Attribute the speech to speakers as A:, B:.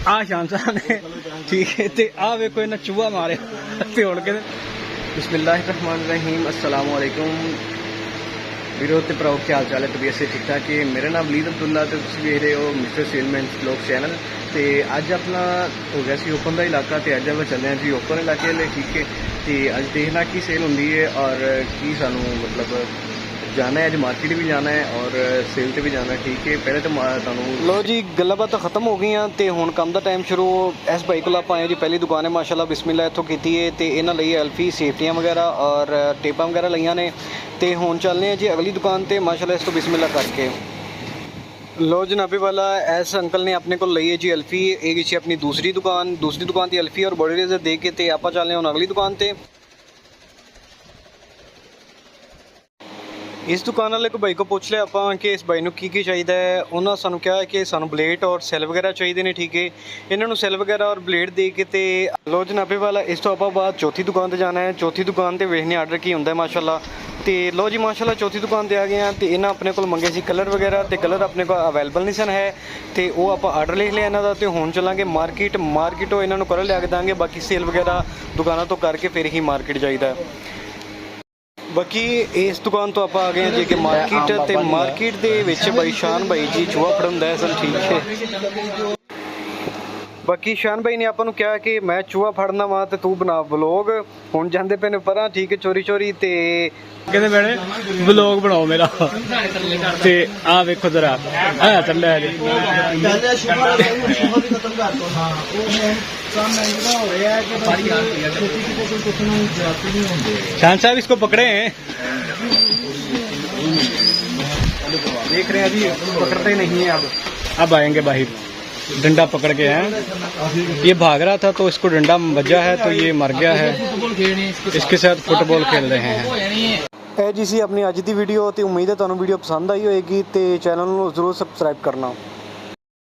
A: आ शान साहब ने ठीक है ते आ वेखो इन्हें चूहा मारे ते हुण कहंदे बिस्मिल्लाहिर्रहमानिर्रहीम अस्सलाम वालेकुम वीरो ते भराओ क्या हाल चाल है तबीयत से ठीक ठाक है। मेरा नाम लीद अब्दुल्ला तो तुसीं वेख रहे हो मिस्टर सेलमैन ब्लॉग चैनल। तो अज अपना हो गया सी ओपन का इलाका तो अज आप चलने जी ओपन इलाके वाले ठीक है। तो अज देखना की सेल होंगी है और की सानू मतलब जाना है, अज मार्केट भी जाना है और सेल ते भी जाना है ठीक है। पहले तो तुहानू लो जी गल्लां बातां खत्म हो गई तो हुण काम का टाइम शुरू। इस भाई को आप आए जी पहली दुकान है माशाल्लाह बिस्मिल्लाह इत्थों की है। तो इन्हां लई एल्फी सेफ्टियां वगैरह और टेपां वगैरह लईआं ने। तो हुण चलने हैं जी अगली दुकान पर माशाल्लाह इस तो बिस्मिल्लाह करके। लो जनाबे वाला इस अंकल ने अपने को लई है जी एल्फी, एक जी अपनी दूसरी दुकान की एल्फी और बॉडी रेजर दे के ते आपां चलने हुण अगली दुकान पर। इस दुकान वाले को भाई को पूछ लिया आप कि इस भाई की चाहिए है। उन्होंने सानू कहा कि सानू ब्लेड और सैल वगैरह चाहिए ने ठीक है। इन्होंने सैल वगैरह और ब्लेड दे के ते लो जनाबे वाला इस तो आप बाद चौथी दुकान पर जाना है। चौथी दुकान पर वेखने आर्डर की होंगे माशाल्लाह। तो लो जी माशाल्लाह चौथी दुकान पर आ गए हैं। तो इन्हें अपने को मंगे सी कलर वगैरह तो कलर अपने को अवेलेबल नहीं सन है। तो वो आप आर्डर लिख लिया इन्हों का। तो हुण चलांगे मार्केटों इन्हों कलर लिया के देंगे, बाकी सेल वगैरह दुकानों तो करके फिर ही मार्केट जाइदा। बाकी इस दुकान तो आप आ गए जी कि मार्केट ते मार्केट दे विच भाई शान भाई जी चूहा फड़ाउंदा सन ठीक है। बाकी शान भाई ने आपको कहा कि मैं चूहा फड़ना वा तो तू बना व्लॉग। हुण जांदे पे ने परां ठीक है चोरी चोरी ते कहंदे मैंने व्लॉग बनाओ मेरा। ते आ वेखो जरा आ चल शान साहब इसको पकड़े हैं, देख रहे हैं अभी पकड़ते नहीं है। अब आएंगे बाहर, डंडा पकड़ के हैं। ये भाग रहा था तो इसको डंडा बजा है तो ये मर गया है। इसके साथ फुटबॉल खेल रहे हैं। ਇਹ ਜੀ ਸੀ ਆਪਣੀ ਅੱਜ ਦੀ ਵੀਡੀਓ ਤੇ ਉਮੀਦ ਹੈ ਤੁਹਾਨੂੰ ਵੀਡੀਓ ਪਸੰਦ ਆਈ ਹੋਏਗੀ ਤੇ ਚੈਨਲ ਨੂੰ ਜ਼ਰੂਰ ਸਬਸਕ੍ਰਾਈਬ ਕਰਨਾ।